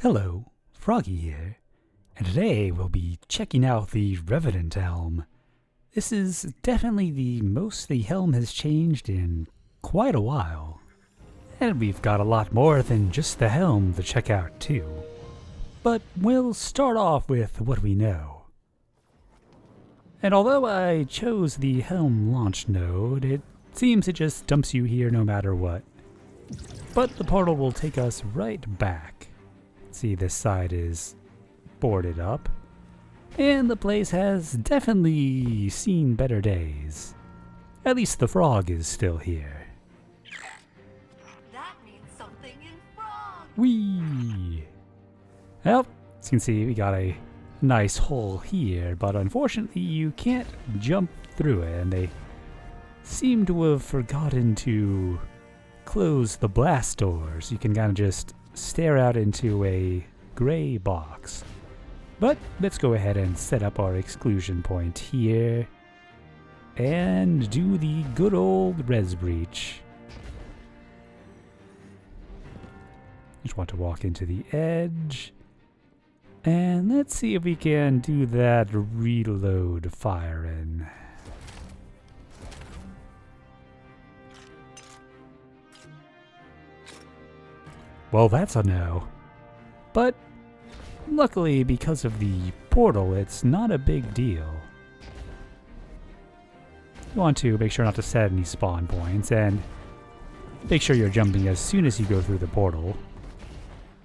Hello, Froggy here, and today we'll be checking out the Revenant Helm. This is definitely the most the helm has changed in quite a while. And we've got a lot more than just the helm to check out too. But we'll start off with what we know. And although I chose the helm launch node, it seems it just dumps you here no matter what. But the portal will take us right back. See, this side is boarded up, and the place has definitely seen better days. At least the frog is still here. That means something in frog. Whee! Well, as you can see, we got a nice hole here, but unfortunately you can't jump through it, and they seem to have forgotten to close the blast doors. You can kind of just stare out into a gray box. But let's go ahead and set up our exclusion point here and do the good old res breach. Just want to walk into the edge, and let's see if we can do that reload firing. Well, that's a no. But luckily, because of the portal, it's not a big deal. You want to make sure not to set any spawn points, and make sure you're jumping as soon as you go through the portal.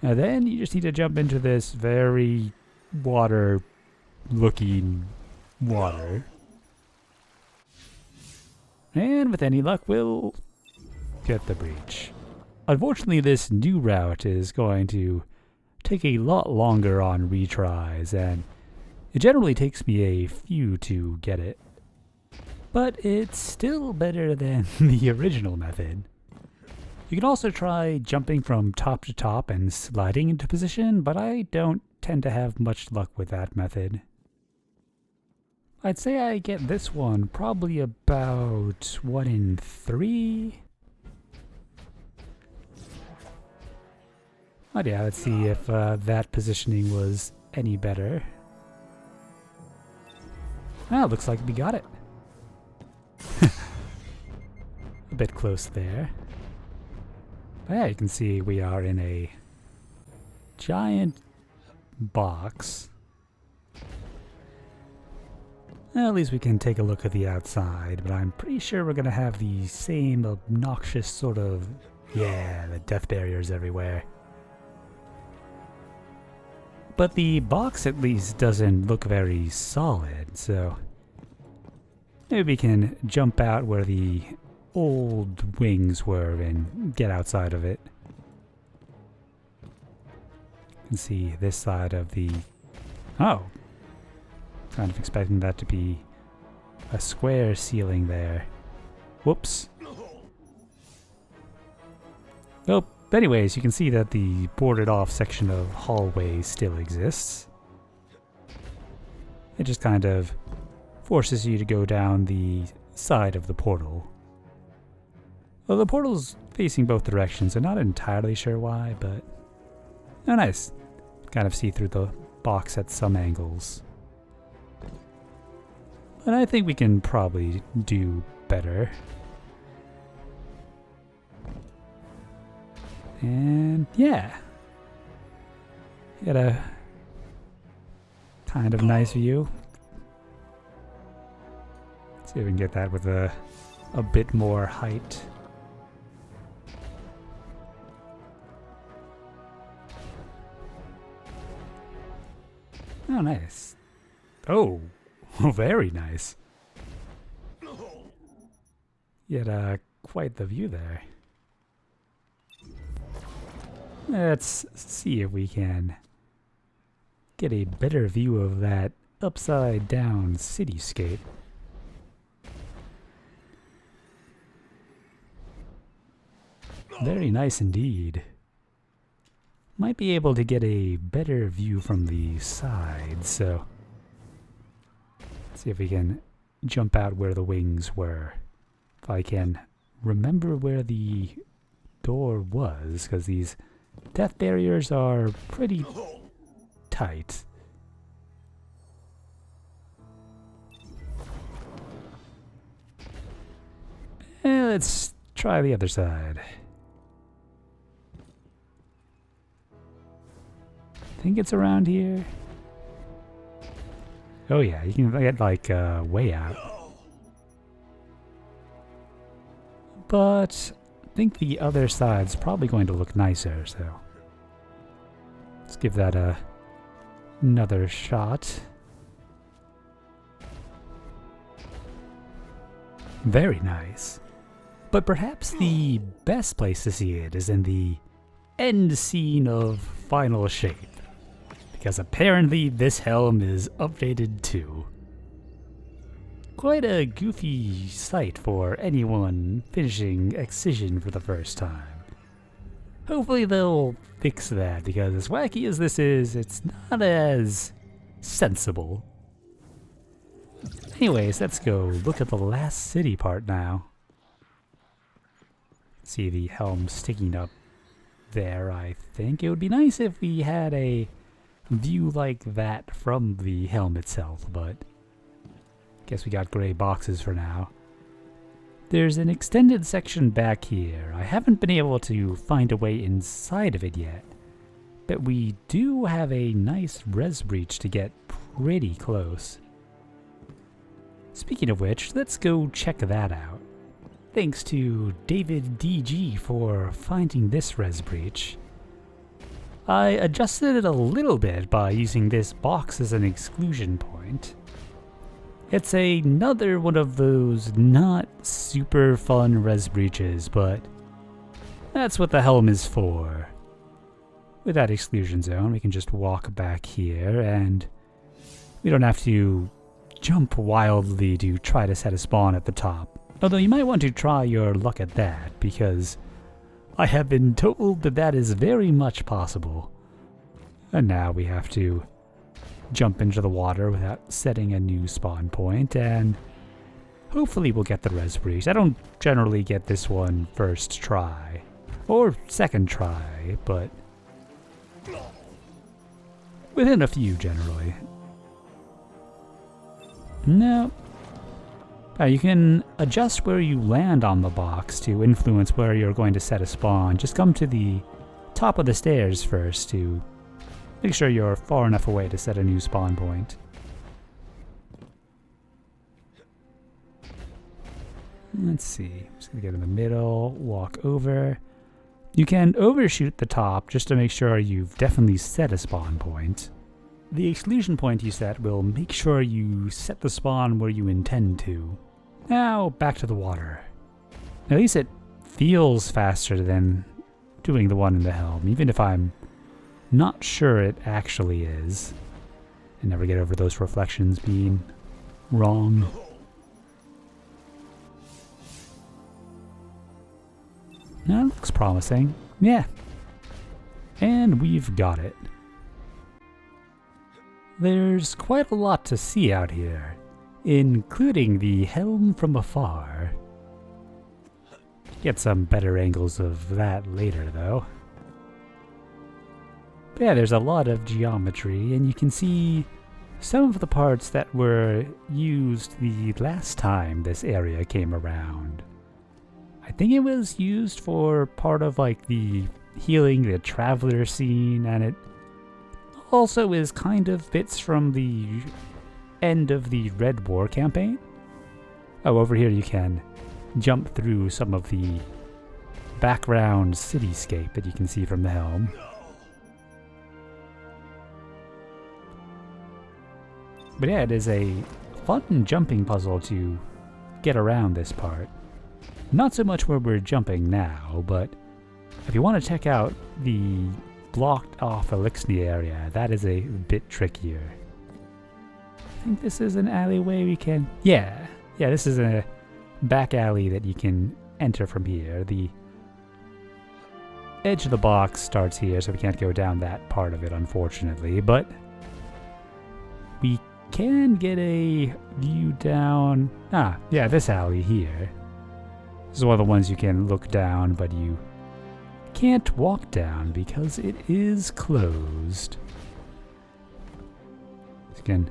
And then you just need to jump into this very water-looking water. And with any luck, we'll get the breach. Unfortunately, this new route is going to take a lot longer on retries, and it generally takes me a few to get it. But it's still better than the original method. You can also try jumping from top to top and sliding into position, but I don't tend to have much luck with that method. I'd say I get this one probably about 1 in 3. Oh yeah, let's see if that positioning was any better. Ah, looks like we got it. A bit close there. But yeah, you can see we are in a giant box. Well, at least we can take a look at the outside, but I'm pretty sure we're going to have the same obnoxious sort of, the death barriers everywhere. But the box at least doesn't look very solid, so maybe we can jump out where the old wings were and get outside of it. You can see this side of the... Oh! Kind of expecting that to be a square ceiling there. Whoops. Well, anyways, you can see that the boarded off section of hallway still exists. It just kind of forces you to go down the side of the portal. Well, the portal's facing both directions. I'm not entirely sure why, but... Oh, nice. Kind of see through the box at some angles. But I think we can probably do better. And yeah, get a kind of nice view. See if we can get that with a bit more height. Oh, nice. Oh, very nice. Get quite the view there. Let's see if we can get a better view of that upside down cityscape. Very nice indeed. Might be able to get a better view from the side, so let's see if we can jump out where the wings were. If I can remember where the door was, because these death barriers are pretty tight. Let's try the other side. I think it's around here. Oh yeah, you can get like way out. But I think the other side's probably going to look nicer, so let's give that another shot. Very nice. But perhaps the best place to see it is in the end scene of Final Shape, because apparently this helm is updated too. Quite a goofy sight for anyone finishing Excision for the first time. Hopefully they'll fix that, because as wacky as this is, it's not as sensible. Anyways, let's go look at the last city part now. See the helm sticking up there, I think. It would be nice if we had a view like that from the helm itself, but guess we got gray boxes for now. There's an extended section back here. I haven't been able to find a way inside of it yet, but we do have a nice res breach to get pretty close. Speaking of which, let's go check that out. Thanks to daviddg for finding this res breach. I adjusted it a little bit by using this box as an exclusion point. It's another one of those not super fun res breaches, but that's what the helm is for. With that exclusion zone, we can just walk back here, and we don't have to jump wildly to try to set a spawn at the top. Although you might want to try your luck at that, because I have been told that that is very much possible. And now we have to jump into the water without setting a new spawn point, and hopefully we'll get the res breach. I don't generally get this one first try, or second try, but within a few generally. No. You can adjust where you land on the box to influence where you're going to set a spawn. Just come to the top of the stairs first to make sure you're far enough away to set a new spawn point. Let's see. I'm just going to get in the middle, walk over. You can overshoot the top just to make sure you've definitely set a spawn point. The exclusion point you set will make sure you set the spawn where you intend to. Now, back to the water. At least it feels faster than doing the one in the helm, even if I'm not sure it actually is. I never get over those reflections being wrong. That looks promising. Yeah. And we've got it. There's quite a lot to see out here, including the helm from afar. Get some better angles of that later, though. But yeah, there's a lot of geometry, and you can see some of the parts that were used the last time this area came around. I think it was used for part of like the healing the traveler scene, and it also is kind of bits from the end of the Red War campaign. Oh, over here you can jump through some of the background cityscape that you can see from the helm. But yeah, it is a fun jumping puzzle to get around this part. Not so much where we're jumping now, but if you want to check out the blocked off Elixir area, that is a bit trickier. I think this is an alleyway we can... Yeah, this is a back alley that you can enter from here. The edge of the box starts here, so we can't go down that part of it, unfortunately, but we can get a view down... Ah, yeah, this alley here. This is one of the ones you can look down, but you can't walk down because it is closed. So you can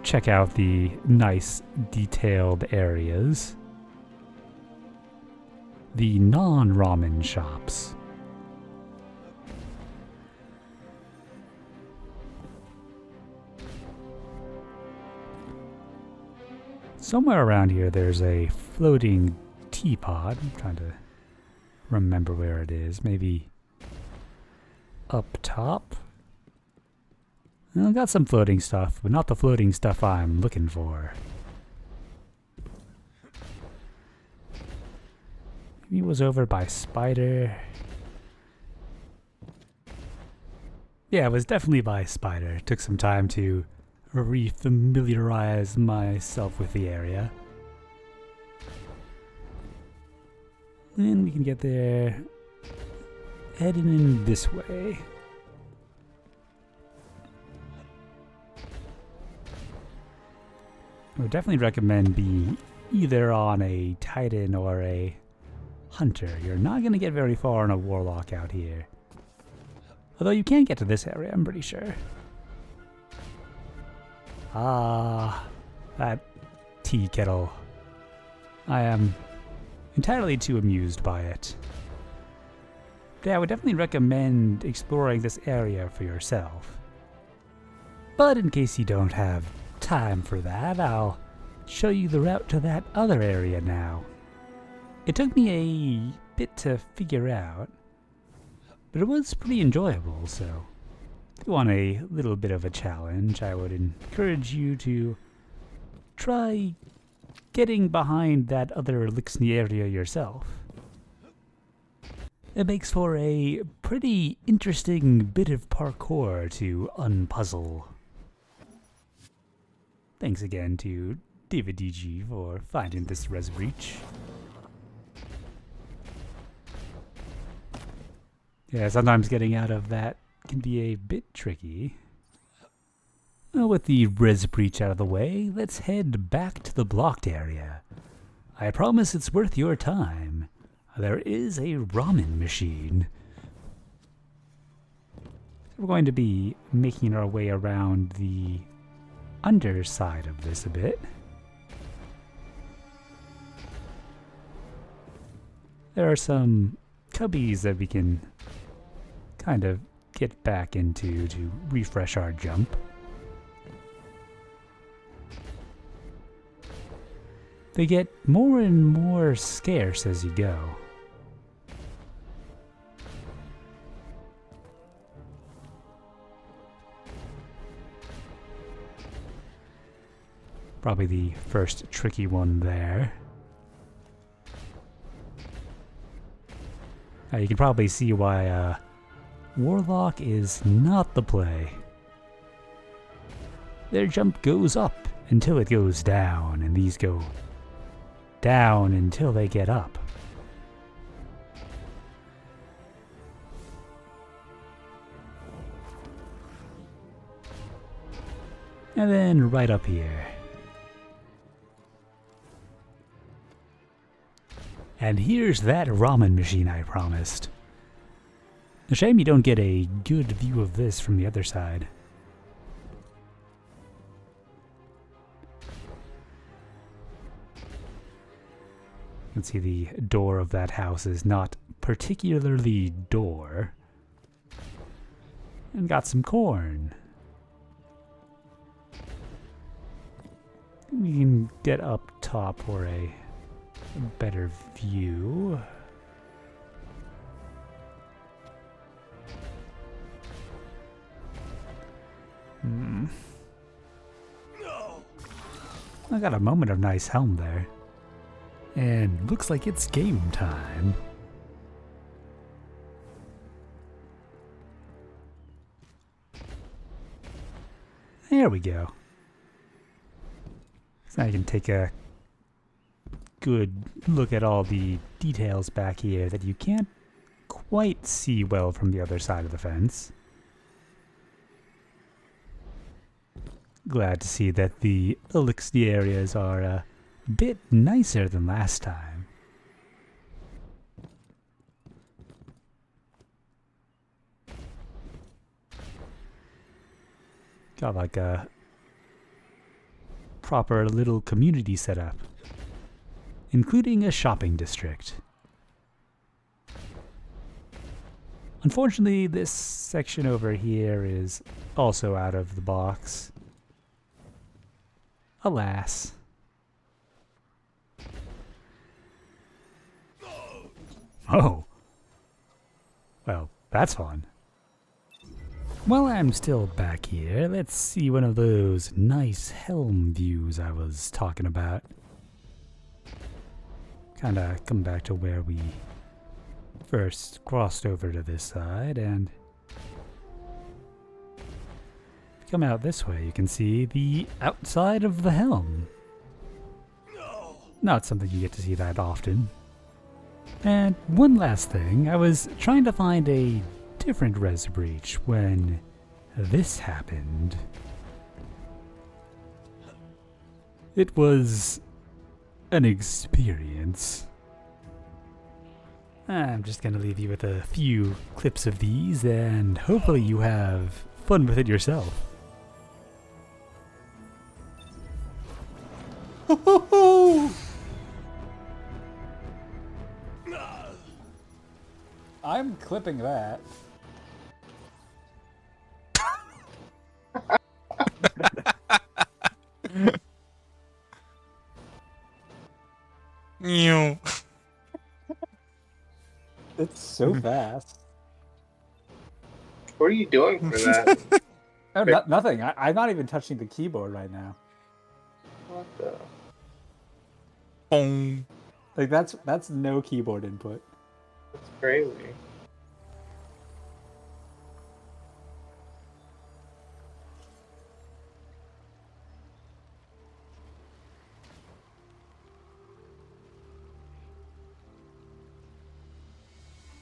check out the nice detailed areas. The non-ramen shops. Somewhere around here there's a floating teapot. I'm trying to remember where it is. Maybe up top? Well, got some floating stuff, but not the floating stuff I'm looking for. Maybe it was over by Spider. Yeah, it was definitely by Spider. It took some time to re-familiarize myself with the area. And we can get there heading in this way. I would definitely recommend being either on a Titan or a Hunter. You're not going to get very far on a Warlock out here. Although you can get to this area, I'm pretty sure. Ah, that tea kettle. I am entirely too amused by it. Yeah, I would definitely recommend exploring this area for yourself. But in case you don't have time for that, I'll show you the route to that other area now. It took me a bit to figure out, but it was pretty enjoyable, so if you want a little bit of a challenge, I would encourage you to try getting behind that other Elixir area yourself. It makes for a pretty interesting bit of parkour to unpuzzle. Thanks again to daviddg for finding this res breach. Yeah, sometimes getting out of that can be a bit tricky. Well, with the res breach out of the way, let's head back to the blocked area. I promise it's worth your time. There is a ramen machine. We're going to be making our way around the underside of this a bit. There are some cubbies that we can kind of get back into to refresh our jump. They get more and more scarce as you go. Probably the first tricky one there. You can probably see why Warlock is not the play. Their jump goes up until it goes down, and these go down until they get up. And then right up here. And here's that ramen machine I promised. A shame you don't get a good view of this from the other side. You can see the door of that house is not particularly door. And got some corn. We can get up top for a better view. No. I got a moment of nice helm there. And looks like it's game time. There we go. So now you can take a good look at all the details back here that you can't quite see well from the other side of the fence. Glad to see that the elixir areas are a bit nicer than last time. Got like a proper little community setup, including a shopping district. Unfortunately, this section over here is also out of the box. Alas. Oh. Well, that's fun. While I'm still back here, let's see one of those nice helm views I was talking about. Kinda come back to where we first crossed over to this side, and if you come out this way, you can see the outside of the helm. Not something you get to see that often. And one last thing, I was trying to find a different res breach when this happened. It was an experience. I'm just gonna leave you with a few clips of these, and hopefully you have fun with it yourself. I'm clipping that. It's so fast. What are you doing for that? Oh, nothing. I'm not even touching the keyboard right now. What the? Like that's no keyboard input. That's crazy.